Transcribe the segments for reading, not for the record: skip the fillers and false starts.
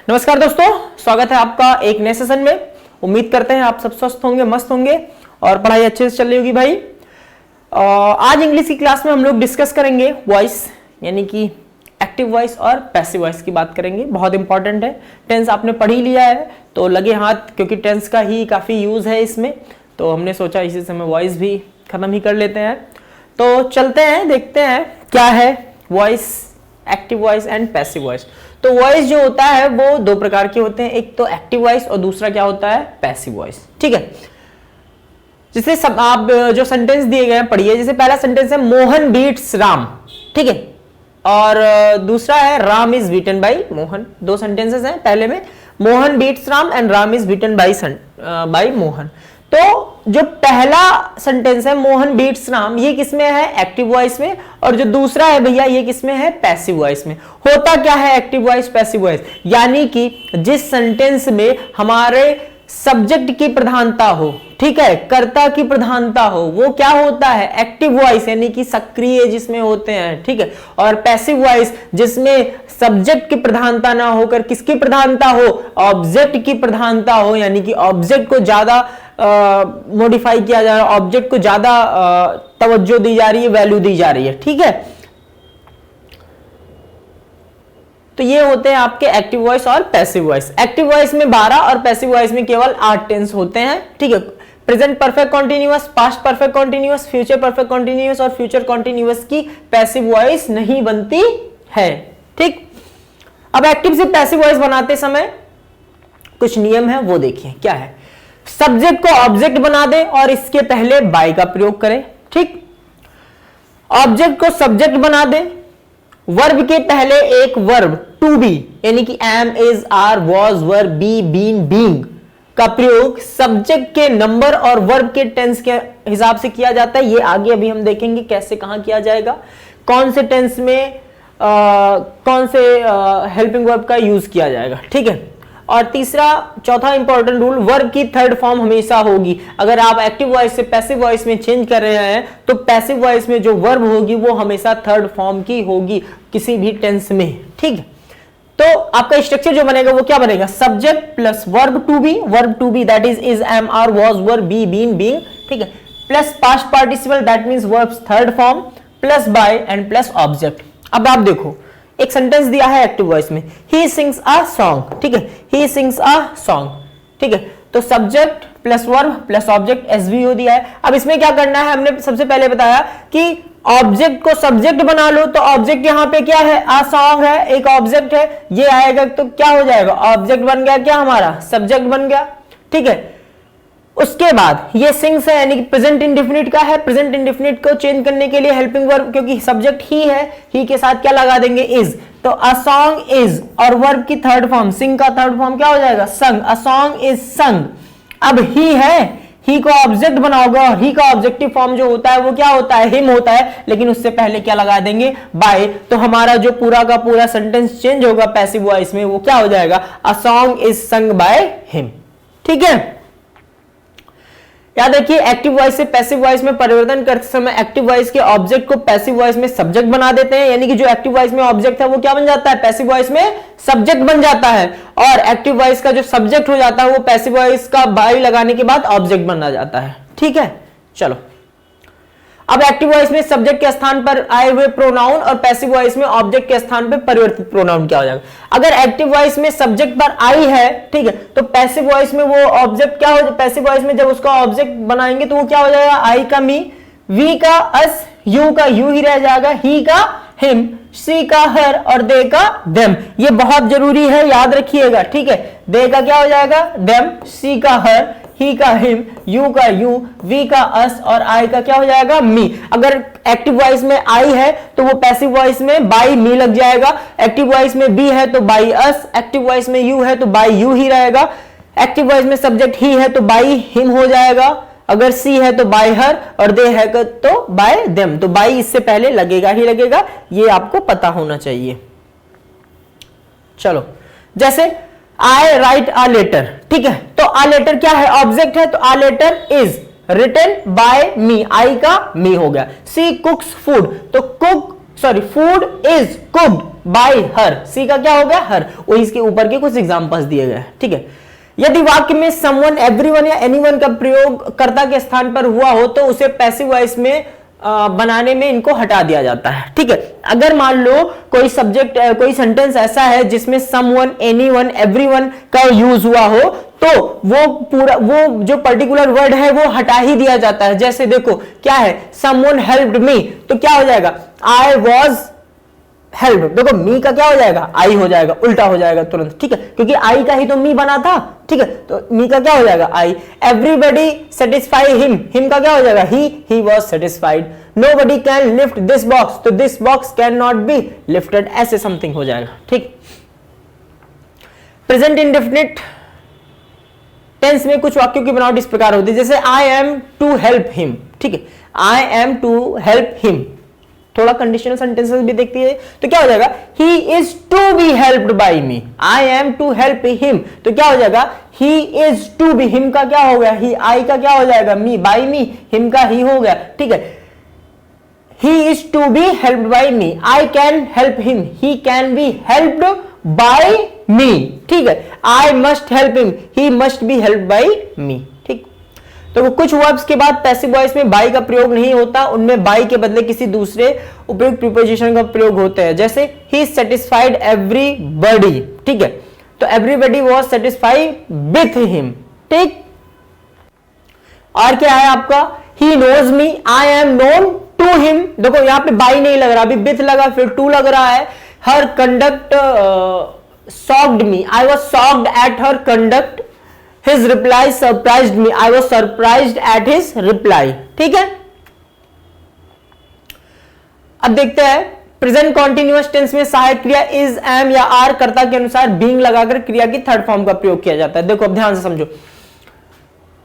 नमस्कार दोस्तों, स्वागत है आपका एक नए सेशन में। उम्मीद करते हैं आप सब स्वस्थ होंगे, मस्त होंगे और पढ़ाई अच्छे से चल रही होगी भाई। आज इंग्लिश की क्लास में हम लोग डिस्कस करेंगे वॉइस, यानी कि एक्टिव वॉइस और पैसिव वॉइस की बात करेंगे। बहुत इंपॉर्टेंट है। टेंस आपने पढ़ ही लिया है तो लगे हाथ, क्योंकि टेंस का ही काफी यूज है इसमें, तो हमने सोचा इसी समय वॉइस भी खत्म ही कर लेते हैं। तो चलते हैं, देखते हैं क्या है voice, active voice and passive voice. तो वॉइस जो होता है वो दो प्रकार के होते हैं, एक तो एक्टिव वॉइस और दूसरा क्या होता है, पैसिव वॉइस। ठीक है, जिसे सब आप जो सेंटेंस दिए गए हैं पढ़िए। जैसे पहला सेंटेंस है मोहन बीट्स राम, ठीक है, और दूसरा है Ram is beaten by Mohan. दो सेंटेंसेस हैं, पहले में Mohan beats Ram and Ram is beaten by Mohan. तो जो पहला सेंटेंस है मोहन बीट्स राम, ये किसमें है, एक्टिव वॉइस में, और जो दूसरा है भैया ये किसमें है, पैसिव वॉइस में। होता क्या है एक्टिव वॉइस पैसिव वॉइस, यानी कि जिस सेंटेंस में हमारे सब्जेक्ट की प्रधानता हो, ठीक है, कर्ता की प्रधानता हो, वो क्या होता है, एक्टिव वॉइस, यानी कि सक्रिय जिसमें होते हैं, ठीक है। और पैसिव वॉइस जिसमें सब्जेक्ट की प्रधानता ना होकर किसकी प्रधानता हो, ऑब्जेक्ट की प्रधानता हो, यानी कि ऑब्जेक्ट को ज्यादा मॉडिफाई किया जा रहा है, ऑब्जेक्ट को ज्यादा तवज्जो दी जा रही है, वैल्यू दी जा रही है, ठीक है। तो ये होते हैं आपके एक्टिव वॉइस और पैसिव वॉइस। एक्टिव वॉइस में 12 और पैसिव वॉइस में केवल 8 टेंस होते हैं, ठीक है। Present perfect continuous, past perfect continuous, future perfect continuous और फ्यूचर कॉन्टिन्यूअस की पैसिव वॉइस नहीं बनती है, ठीक। अब एक्टिव से पैसिव वॉइस बनाते समय कुछ नियम है, वो देखिए क्या है। सब्जेक्ट को ऑब्जेक्ट बना दे और इसके पहले बाय का प्रयोग करें, ठीक। ऑब्जेक्ट को सब्जेक्ट बना दे, वर्ब के पहले एक वर्ब टू बी, यानी कि am, is, are, was, were, be, been, being का प्रयोग सब्जेक्ट के नंबर और वर्ब के टेंस के हिसाब से किया जाता है। ये आगे अभी हम देखेंगे कैसे, कहां किया जाएगा, कौन से टेंस में कौन से हेल्पिंग वर्ब का यूज किया जाएगा, ठीक है। और तीसरा, चौथा इंपॉर्टेंट रूल, वर्ब की थर्ड फॉर्म हमेशा होगी। अगर आप एक्टिव वॉइस से पैसिव वॉइस में चेंज कर रहे हैं तो पैसिव वॉइस में जो वर्ब होगी वो हमेशा थर्ड फॉर्म की होगी किसी भी टेंस में, ठीक है। तो आपका स्ट्रक्चर जो बनेगा वो क्या बनेगा, subject plus verb to be that is, am, are, was, were, be, been, being, ठीक है, plus past participle that means verbs third form, plus by and plus object. अब आप देखो एक सेंटेंस दिया है एक्टिव वॉइस में, ही सिंग्स अ सॉन्ग, ठीक है, ही सिंग्स अ सॉन्ग, ठीक है। तो subject plus verb plus object SVO दिया है। अब इसमें क्या करना है, हमने सबसे पहले बताया कि ऑब्जेक्ट को सब्जेक्ट बना लो, तो ऑब्जेक्ट यहां पे क्या है, अ सॉन्ग है, एक ऑब्जेक्ट है, ये आएगा तो क्या हो जाएगा, ऑब्जेक्ट बन गया, क्या हमारा सब्जेक्ट बन गया, ठीक है। उसके बाद ये सिंग्स है, यानी कि प्रेजेंट इंडेफिनिट का है, प्रेजेंट इंडेफिनिट को चेंज करने के लिए हेल्पिंग वर्ब, क्योंकि सब्जेक्ट ही है, ही के साथ क्या लगा देंगे, इज, तो अ सॉन्ग इज, और वर्ब की थर्ड फॉर्म, सिंग का थर्ड फॉर्म क्या हो जाएगा, संग, अ सॉन्ग इज संग। अब ही है, ही को ऑब्जेक्ट बनाओगे और ही का ऑब्जेक्टिव फॉर्म जो होता है वो क्या होता है, हिम होता है, लेकिन उससे पहले क्या लगा देंगे, बाय। तो हमारा जो पूरा का पूरा सेंटेंस चेंज होगा पैसिव वॉइस में, वो क्या हो जाएगा, a song is sung by him, ठीक है। याद रखिए एक्टिव वॉइस से पैसिव वॉइस में परिवर्तन करते समय एक्टिव वॉइस के ऑब्जेक्ट को पैसिव वॉइस में सब्जेक्ट बना देते हैं, यानी कि जो एक्टिव वॉइस में ऑब्जेक्ट है वो क्या बन जाता है, पैसिव वॉइस में सब्जेक्ट बन जाता है, और एक्टिव वॉइस का जो सब्जेक्ट हो जाता है वो पैसिव वॉइस का बाय लगाने के बाद ऑब्जेक्ट बना जाता है, ठीक है। चलो अब एक्टिव वॉइस में सब्जेक्ट के स्थान पर आए हुए प्रोनाउन और पैसिव वॉइस में ऑब्जेक्ट के स्थान पर परिवर्तित प्रोनाउन क्या हो जाएगा। अगर एक्टिव वॉइस में सब्जेक्ट पर आई है, ठीक है, तो पैसिव वॉइस में वो ऑब्जेक्ट क्या हो, पैसिव वॉइस में जब उसका ऑब्जेक्ट बनाएंगे तो वो क्या हो जाएगा, आई का मी, वी का अस, यू का यू ही रह जाएगा, ही का हिम, सी का हर और दे का देम। ये बहुत जरूरी है, याद रखिएगा, ठीक है। दे का क्या हो जाएगा, देम, सी का हर, ही का हिम, यू का यू, वी का अस और आई का क्या हो जाएगा, मी। अगर एक्टिव वॉइस में आई है तो वो पैसिव वॉइस में बाई मी लग जाएगा, एक्टिव वॉइस में बी है तो बाई अस, एक्टिव वॉइस में यू है तो बाई यू ही रहेगा, एक्टिव वॉइस में सब्जेक्ट ही है तो बाई हिम हो जाएगा, अगर सी है तो बाय हर और दे है तो बाय देम, तो बाई इससे पहले लगेगा ही लगेगा, ये आपको पता होना चाहिए। चलो जैसे आई राइट अ लेटर, ठीक है, तो अ लेटर क्या है, ऑब्जेक्ट है, तो a letter is written by me, I का मी हो गया। सी कुक्स फूड, तो cook food is cooked by her, she का क्या हो गया हर, वही इसके ऊपर के कुछ एग्जांपल्स दिए गए, ठीक है। यदि वाक्य में समवन, एवरीवन या एनीवन का प्रयोग कर्ता के स्थान पर हुआ हो तो उसे पैसिव वॉइस में बनाने में इनको हटा दिया जाता है, ठीक है। अगर मान लो कोई सब्जेक्ट, कोई सेंटेंस ऐसा है जिसमें समवन, एनीवन, एवरीवन का यूज हुआ हो तो वो पूरा, वो जो पर्टिकुलर वर्ड है वो हटा ही दिया जाता है। जैसे देखो क्या है, समवन हेल्प्ड मी, तो क्या हो जाएगा, आई वॉज हेल्प, देखो मी का क्या हो जाएगा, आई हो जाएगा, उल्टा हो जाएगा तुरंत, ठीक है, क्योंकि आई का ही तो मी बना था, ठीक है, तो मी का क्या हो जाएगा I. Everybody satisfy him, him का क्या हो जाएगा he was satisfied. Nobody can lift this box, तो this box can not be lifted, ऐसे समथिंग हो जाएगा, ठीक। प्रेजेंट इंडेफिनिट टेंस में कुछ वाक्यों की बनावट इस प्रकार होती है, जैसे I am to help him, ठीक है, I am to help him. थोड़ा कंडीशनल सेंटेंसेस भी देखती है तो क्या हो जाएगा, he is to be helped by me, I am to help him, तो क्या हो जाएगा, he is to be, him का क्या हो गया, ही, आई का क्या हो जाएगा, मी, बाय मी, हिम का ही हो गया, ठीक है। He is to be helped by me, I can help him, he can be helped by me, ठीक है। I must help him, he must be helped by me, ठीक। तो कुछ वर्ब्स के बाद पैसिव वॉइस में बाई का प्रयोग नहीं होता, उनमें बाई के बदले किसी दूसरे उपयुक्त प्रीपोजिशन का प्रयोग होता है, जैसे ही सेटिस्फाइड एवरीबॉडी, ठीक है, तो everybody was satisfied with him, ठीक। और क्या है आपका, he knows me, I am known to him, देखो यहां पे बाई नहीं लग रहा, अभी विथ लगा, फिर टू लग रहा है। Her conduct shocked me, I was shocked at her conduct, His reply surprised me, I was surprised at his reply, ठीक है। अब देखते हैं प्रेजेंट कॉन्टिन्यूअस टेंस में सहायक क्रिया इज, एम या आर कर्ता के अनुसार बीइंग लगाकर क्रिया की थर्ड फॉर्म का प्रयोग किया जाता है। देखो अब ध्यान से समझो,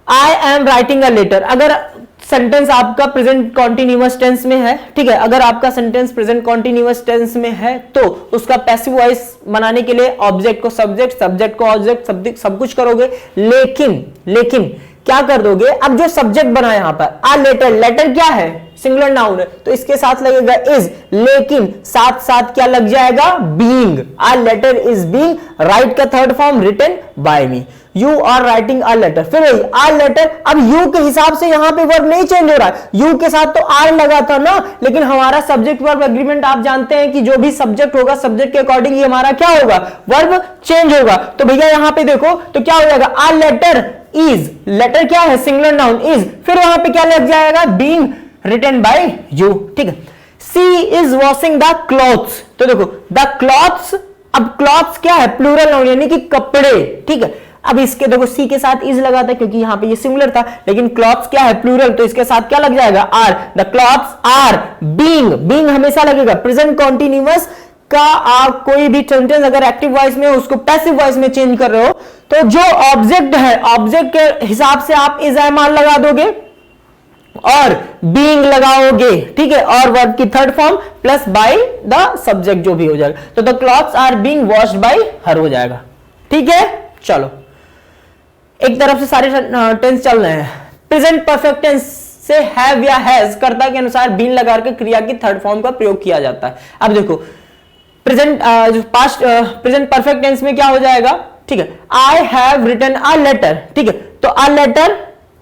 I am writing a letter, अगर सेंटेंस आपका प्रेजेंट कॉन्टिन्यूअस टेंस में है, ठीक है, अगर आपका सेंटेंस प्रेजेंट कॉन्टिन्यूअस टेंस में है तो उसका पैसिव वॉइस बनाने के लिए ऑब्जेक्ट को सब्जेक्ट, सब्जेक्ट को ऑब्जेक्ट, सब कुछ करोगे, लेकिन क्या कर दोगे, अब जो सब्जेक्ट बना यहां पर आ लेटर, लेटर क्या है, सिंगुलर नाउन है, तो इसके साथ लगेगा इज, लेकिन साथ साथ क्या लग जाएगा, being, a letter is being, write का third form written by me, you are writing a letter, फिर वही आ लेटर, अब यू के हिसाब से यहां पे वर्ब नहीं चेंज हो रहा है, यू के साथ तो आर लगा था ना, लेकिन हमारा सब्जेक्ट वर्ब एग्रीमेंट आप जानते हैं कि जो भी सब्जेक्ट होगा सब्जेक्ट के अकॉर्डिंग ही हमारा क्या होगा, वर्ब चेंज होगा। तो भैया यहां पे देखो तो क्या हो जाएगा, आ लेटर इज, लेटर क्या है, सिंगुलर नाउन इज, फिर वहां पे क्या लग जाएगा, बीइंग रिटन बाय यू, ठीक है। सी इज वॉशिंग द क्लॉथ्स, तो देखो द क्लॉथ्स, अब क्लॉथ्स क्या है, प्लूरल नाउन यानी कि कपड़े, ठीक है। अब इसके देखो सी के साथ इज लगा था क्योंकि यहां पे ये सिंगुलर था, लेकिन क्लॉथ्स क्या है, प्लूरल, तो इसके साथ क्या लग जाएगा, are, the clothes are being, being हमेशा लगेगा। प्रेजेंट कॉन्टिन्यूअस का आप कोई भी सेंटेंस अगर एक्टिव वॉइस में उसको पैसिव वॉइस में चेंज कर रहे हो तो जो ऑब्जेक्ट है, ऑब्जेक्ट के हिसाब से आप इज एम आर लगा दोगे और बीइंग लगाओगे, ठीक है, और वर्ब की third form plus by the subject जो भी हो जाएगा, तो the clothes are being washed by her हो जाएगा, ठीक है। चलो एक तरफ से सारे टेंस चल रहे हैं। प्रेजेंट परफेक्ट टेंस से हैव या हैज कर्ता के अनुसार बीन लगा कर क्रिया की थर्ड फॉर्म का प्रयोग किया जाता है। अब देखो present past present perfect tense में क्या हो जाएगा, ठीक है, I have written a letter, ठीक है, तो अ लेटर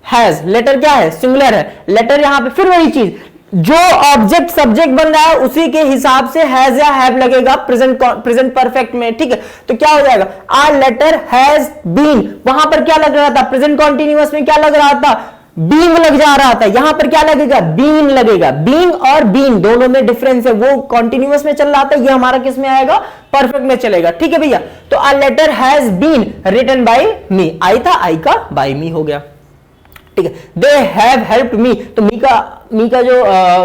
हैज, लेटर क्या है, सिंगुलर है, लेटर यहां पे फिर वही चीज, जो ऑब्जेक्ट सब्जेक्ट बन रहा है उसी के हिसाब से हैज या हैव लगेगा प्रेजेंट परफेक्ट में, ठीक है। तो क्या हो जाएगा, आ लेटर हैज बीन, वहां पर क्या लग रहा था, प्रेजेंट कॉन्टिन्यूअस में क्या लग रहा था, बीइंग लग जा रहा था, यहां पर क्या लगेगा, बीन लगेगा। बीइंग और बीन दोनों में डिफरेंस है, वो कॉन्टिन्यूअस में चल रहा था, ये हमारा किस में आएगा, परफेक्ट में चलेगा, ठीक है भैया। तो a letter has been written by me, I था, आई का बाय मी हो गया, ठीक है। दे हैव हेल्प्ड मी, तो मी का जो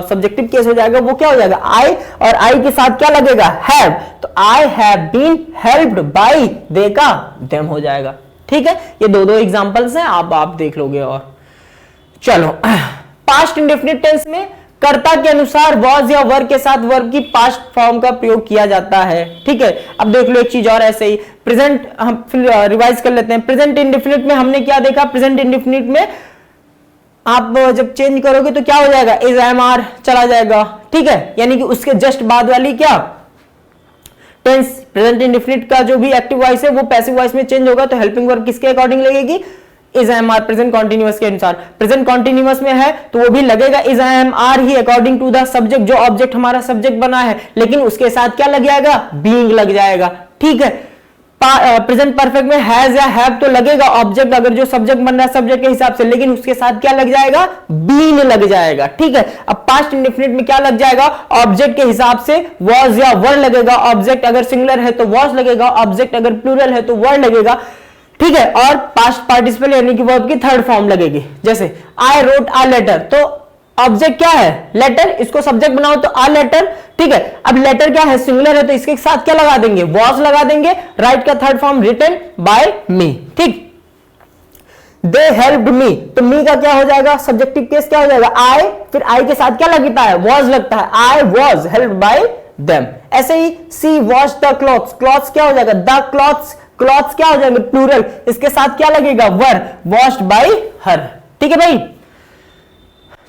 सब्जेक्टिव केस हो जाएगा वो क्या हो जाएगा, आई, और आई के साथ क्या लगेगा, हैव, तो I have been helped by they का देम हो जाएगा, ठीक है। ये दो एग्जांपल्स हैं, आप देख लोगे। और चलो पास्ट इंडेफिनिट टेंस में कर्ता के अनुसार वॉज या वर के साथ वर्ब की पास्ट फॉर्म का प्रयोग किया जाता है, ठीक है। अब देख लो एक चीज और ऐसे ही, प्रेजेंट हम फिर रिवाइज कर लेते हैं। प्रेजेंट इंडेफिनिट में हमने क्या देखा, प्रेजेंट इंडेफिनिट में आप जब चेंज करोगे तो क्या हो जाएगा, इज एम आर चला जाएगा, ठीक है, यानी कि उसके जस्ट बाद वाली क्या टेंस प्रेजेंट इंडेफिनिट का जो भी एक्टिव वॉइस है वो पैसिव वॉइस में चेंज होगा, तो हेल्पिंग वर्ब किसके अकॉर्डिंग लगेगी? Is I am are, present continuous के अनुसार। प्रेजेंट कॉन्टिन्यूअस में है तो वो भी लगेगा इज आई एम आर ही अकॉर्डिंग टू द सब्जेक्ट, जो ऑब्जेक्ट हमारा सब्जेक्ट बना है, लेकिन उसके साथ क्या लग जाएगा? बीइंग लग जाएगा। ठीक है, प्रेजेंट परफेक्ट में हैज या हैव तो लगेगा ऑब्जेक्ट, अगर जो सब्जेक्ट बन रहा है सब्जेक्ट के हिसाब से, लेकिन उसके साथ क्या लग जाएगा? बीन लग जाएगा। ठीक है, अब पास्ट इंडेफिनिट में क्या लग जाएगा? ऑब्जेक्ट के हिसाब से वॉज या वर लगेगा। ऑब्जेक्ट अगर सिंगुलर है तो वॉज लगेगा, ऑब्जेक्ट अगर प्लूरल है तो वर लगेगा। ठीक है, और पास्ट पार्टिसिपल यानी कि वर्ब की थर्ड फॉर्म लगेगी। जैसे आई रोट अ लेटर, तो ऑब्जेक्ट क्या है? लेटर, इसको सब्जेक्ट बनाओ तो आ लेटर। ठीक है, अब लेटर क्या है? सिंगुलर है, तो इसके साथ क्या लगा देंगे? वॉज लगा देंगे। राइट का third form written by me. ठीक, दे हेल्प्ड मी, तो मी का क्या हो जाएगा? सब्जेक्टिव केस क्या हो जाएगा? आई, फिर आई के साथ क्या लगता है? वॉज लगता है। I was helped by them. ऐसे ही सी वॉश द क्लॉथ्स, क्लॉथ्स क्या हो जाएगा? द क्लॉथ्स, क्लॉथ्स क्या हो जाएंगे? प्लूरल, इसके साथ क्या लगेगा? वर, वॉश्ड बाय हर। ठीक है भाई,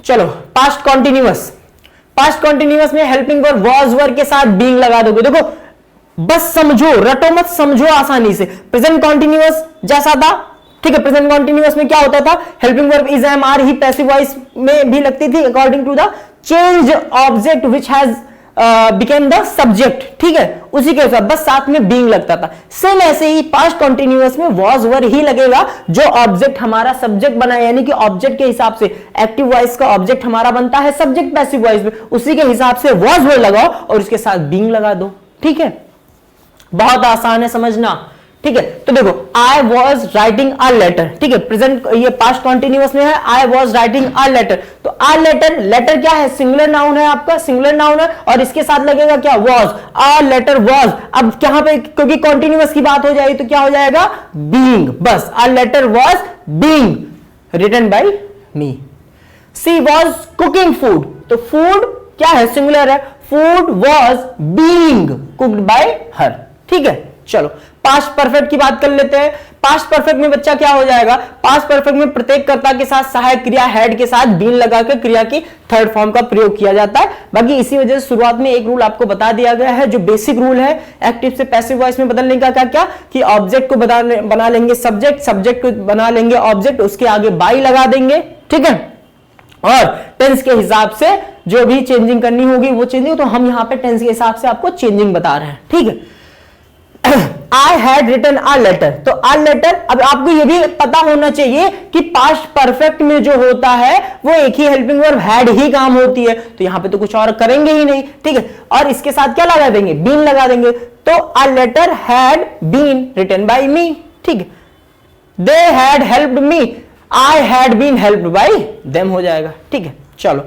चलो पास्ट कॉन्टिन्यूअस। पास्ट कॉन्टिन्यूअस में हेल्पिंग वर्ब वॉज वर के साथ बीइंग लगा दोगे। देखो बस समझो, रटो मत, समझो आसानी से। प्रेजेंट कॉन्टिन्यूअस जैसा था। ठीक है, प्रेजेंट कॉन्टिन्यूअस में क्या होता था? Helping verb is am are ही पैसिव वॉइस में भी लगती थी according to the change object which has became the subject. ठीक है, उसी के साथ बस साथ में बीइंग लगता था। सेम ऐसे ही पास्ट कॉन्टिन्यूअस में वॉज वर ही लगेगा, जो ऑब्जेक्ट हमारा सब्जेक्ट बना है, यानी कि ऑब्जेक्ट के हिसाब से एक्टिव वॉइस का ऑब्जेक्ट हमारा बनता है सब्जेक्ट पैसिव वॉइस में, उसी के हिसाब से वॉज वर लगाओ और उसके साथ बीइंग लगा दो। ठीक है, बहुत आसान है समझना। ठीक है, तो देखो I was writing a letter. ठीक है, प्रेजेंट ये पास्ट कॉन्टिन्यूअस में है, I was writing a letter. तो अ लेटर, लेटर क्या है? सिंगुलर नाउन है आपका, सिंगुलर नाउन है, और इसके साथ लगेगा क्या? वॉज। A letter was. अब यहां पे क्योंकि कॉन्टिन्यूअस की बात हो जाएगी तो क्या हो जाएगा? बीइंग। बस a letter was being written by me. She was cooking food, तो फूड क्या है? सिंगुलर है, food was being cooked by her. ठीक है, चलो पास्ट परफेक्ट की बात कर लेते हैं। पास्ट परफेक्ट में बच्चा क्या हो जाएगा? पास्ट परफेक्ट में प्रत्येक कर्ता के साथ सहायक क्रिया हेड के साथ बीन लगाकर क्रिया की थर्ड फॉर्म का प्रयोग किया जाता है। बाकी इसी वजह से शुरुआत में एक रूल आपको बता दिया गया है, जो बेसिक रूल है एक्टिव से पैसिव वॉइस में बदलने का। क्या क्या कि ऑब्जेक्ट को बना लेंगे सब्जेक्ट, सब्जेक्ट को बना लेंगे ऑब्जेक्ट, उसके आगे बाई लगा देंगे। ठीक है, और टेंस के हिसाब से जो भी चेंजिंग करनी होगी वो चेंजिंग, तो हम यहां पे टेंस के हिसाब से आपको चेंजिंग बता रहे हैं। ठीक है, I had written a letter, तो अ लेटर। अब आपको यह भी पता होना चाहिए कि पास्ट परफेक्ट में जो होता है वो एक ही हेल्पिंग वर्ब हैड ही काम होती है, तो यहां पे तो कुछ और करेंगे ही नहीं। ठीक है, और इसके साथ क्या लगा देंगे? बीन लगा देंगे। तो a letter had been written by me. ठीक है, they had helped me, I had been helped by them हो जाएगा। ठीक है, चलो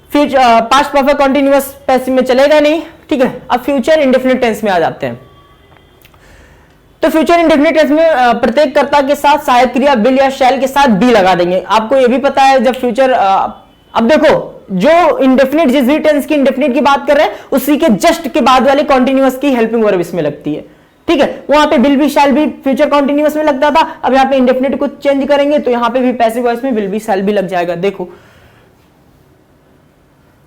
future past perfect continuous passive में चलेगा नहीं। ठीक है, अब फ्यूचर इंडेफिनिट टेंस में आ जाते हैं। तो फ्यूचर इंडेफिनिट टेंस में प्रत्येक कर्ता के साथ सहायक क्रिया विल या शैल के साथ बी लगा देंगे। आपको यह भी पता है जब फ्यूचर अब देखो जो इंडेफिनिट, जिस भी टेंस की इंडेफिनिट की बात कर रहे हैं उसी के जस्ट के बाद वाले कॉन्टिन्यूअस की हेल्पिंग वर्ब इसमें लगती है। ठीक है, वहां पे विल बी शैल भी फ्यूचर कॉन्टिन्यूअस में लगता था, अब यहाँ पे इंडेफिनिट को चेंज करेंगे तो यहाँ पे भी पैसिव वॉइस में विल बी शैल भी लग जाएगा। देखो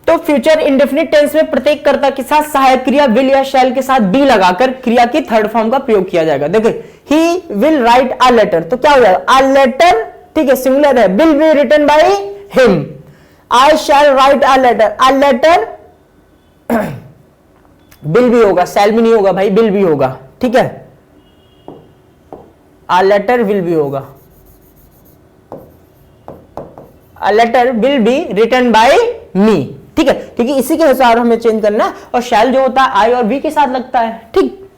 तो फ्यूचर इंडेफिनिट टेंस में प्रत्येक कर्ता के साथ सहायक क्रिया विल या शैल के साथ बी लगाकर क्रिया की थर्ड फॉर्म का प्रयोग किया जाएगा। देखो he will write a letter, तो क्या हो जाएगा? अ लेटर, ठीक है, सिंगुलर है, will be written by him. I shall write a letter, a letter will भी होगा, शैल भी नहीं होगा भाई, विल भी होगा। ठीक है, अ लेटर विल भी होगा, a letter will be written by me. ठीक है, क्योंकि इसी के अनुसार हमें चेंज करना है, और शैल जो होता है आई और बी के साथ लगता है। ठीक,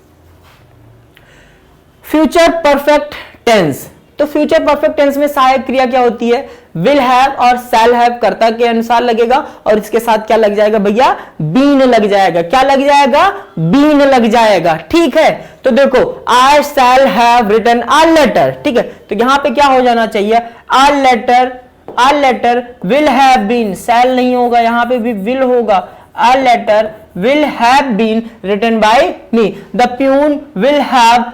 फ्यूचर परफेक्ट टेंस, तो फ्यूचर परफेक्ट टेंस में सहायक क्रिया क्या होती है? विल हैव और शैल हैव कर्ता के अनुसार लगेगा, और इसके साथ क्या लग जाएगा भैया? बीन लग जाएगा। क्या लग जाएगा? बीन लग जाएगा। ठीक है, तो देखो I shall have written a letter. ठीक है, तो यहां पे क्या हो जाना चाहिए? A letter, a letter will have been, shall नहीं होगा, यहां पे भी विल होगा। A letter will have been written by me, the peon will have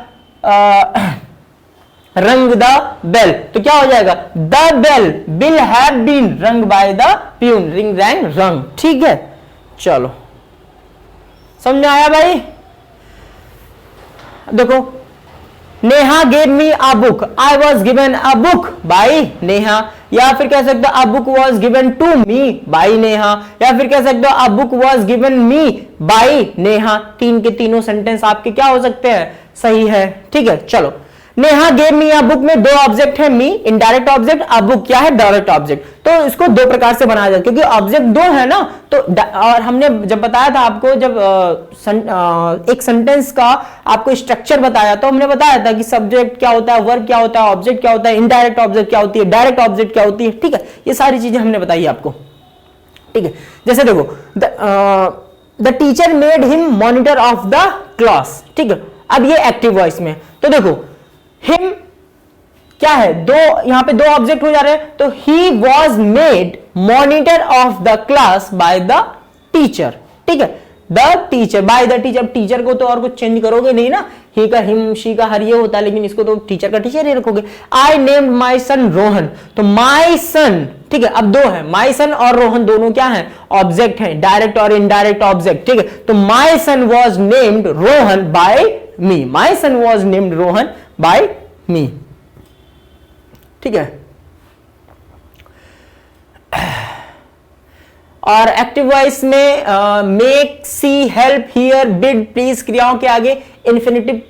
rung the bell, तो क्या हो जाएगा? The bell will have been rung by the peon, ring rang rung. ठीक है, चलो समझ में आया भाई? देखो, Neha gave me a book, I was given a book by Neha, या फिर कह सकते हो a book was given to me by Neha, या फिर कह सकते हो a book was given me by Neha. तीन के तीनों सेंटेंस आपके क्या हो सकते हैं, सही है। ठीक है, चलो, Neha gave me a book में दो ऑब्जेक्ट है, मी इनडायरेक्ट ऑब्जेक्ट, अ बुक क्या है, डायरेक्ट ऑब्जेक्ट। तो इसको दो प्रकार से बनाया जाए, क्योंकि ऑब्जेक्ट दो है ना, तो और हमने जब बताया था आपको, जब एक सेंटेंस का आपको स्ट्रक्चर बताया, तो हमने बताया था कि सब्जेक्ट क्या होता है, वर्ब क्या होता है, ऑब्जेक्ट क्या होता है, इनडायरेक्ट ऑब्जेक्ट क्या होती है, डायरेक्ट ऑब्जेक्ट क्या होती है। ठीक है, ये सारी चीजें हमने बताई आपको। ठीक है, जैसे देखो, the teacher made him monitor of the class. ठीक है, अब ये एक्टिव वॉइस में, तो देखो हिम क्या है, दो, यहां पे दो ऑब्जेक्ट हो जा रहे हैं, तो he was made monitor of the class by the teacher. ठीक है, the teacher by the teacher, teacher को तो और कुछ चेंज करोगे नहीं ना, ही का हिम, शी का हर ये होता है, लेकिन इसको तो टीचर का टीचर ही रखोगे। आई नेम्ड माई सन रोहन, तो माई सन, ठीक है, अब दो है, माई सन और रोहन दोनों क्या है, ऑब्जेक्ट है, डायरेक्ट और इनडायरेक्ट ऑब्जेक्ट। ठीक है, तो my son was named Rohan by me, my son was named Rohan by me. ठीक है, और एक्टिव वॉइस में make, see, help, hear, bid, please क्रियाओं के आगे इन्फिनिटिव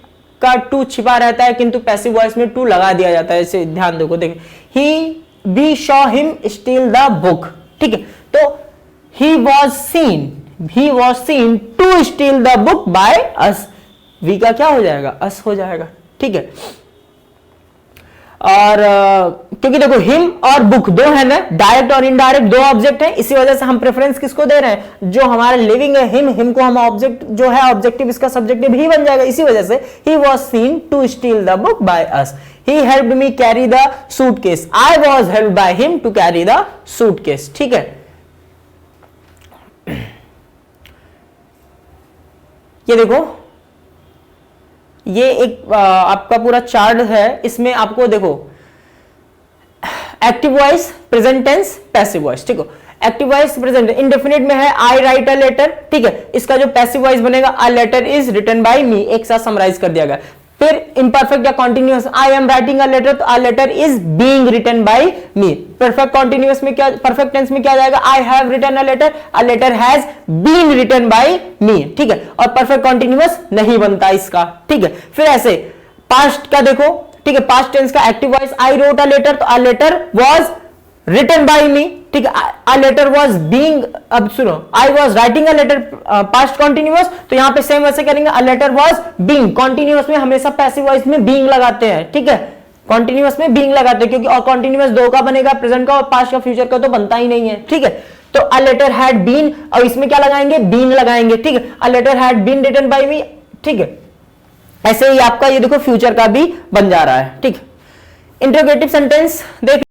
का टू छिपा रहता है, किंतु पैसिव वॉइस में टू लगा दिया जाता है। इसे ध्यान देखो, देखो, he, we saw him steal the book. ठीक है, तो he was seen to steal the book by us, we का क्या हो जाएगा, अस हो जाएगा। ठीक है, और क्योंकि देखो हिम और बुक दो है ना, डायरेक्ट और इनडायरेक्ट दो ऑब्जेक्ट है, इसी वजह से हम प्रेफरेंस किसको दे रहे हैं, जो हमारा लिविंग है हिम, हिम को हम ऑब्जेक्ट जो है ऑब्जेक्टिव, इसका सब्जेक्टिव ही बन जाएगा। इसी वजह से he was seen to steal the book by us, he helped me carry the suitcase, I was helped by him to carry the suitcase. ठीक है, ये देखो, ये एक आपका पूरा चार्ट है, इसमें आपको देखो active voice, present tense, passive voice. ठीक है, एक्टिव वॉइस प्रेजेंट इंडेफिनिट में है, आई राइट अ लेटर। ठीक है, इसका जो पैसिव वॉइस बनेगा, a letter is written by me, एक साथ समराइज कर दिया गया। फिर इम्परफेक्ट या continuous, I am writing a letter, तो a letter is being written by me. Perfect continuous में क्या, परफेक्ट टेंस में क्या जाएगा, I have written a letter has been written by me. ठीक है, और परफेक्ट कॉन्टिन्यूअस नहीं बनता इसका। ठीक है, फिर ऐसे पास्ट का देखो, ठीक है, पास्ट टेंस का active voice, I wrote a letter, तो a letter was written by me. ठीक है, अ लेटर वाज बीइंग, अब सुनो, I was writing a letter, past continuous, तो यहां पे सेम वैसे करेंगे, a letter was being. Continuous में हमेशा पैसिव वॉइस में बीइंग लगाते हैं। ठीक है, कॉन्टिन्यूअस में बीइंग लगाते हैं, क्योंकि और कॉन्टिन्यूअस दो का बनेगा, प्रेजेंट का और पास्ट का, फ्यूचर का तो बनता ही नहीं है। ठीक है, तो अ लेटर हैड बीन, और इसमें क्या लगाएंगे, बीन लगाएंगे। ठीक है, a letter had been written by me. ठीक है, ऐसे ही आपका ये देखो फ्यूचर का भी बन जा रहा है। ठीक, इंटरोगेटिव सेंटेंस देख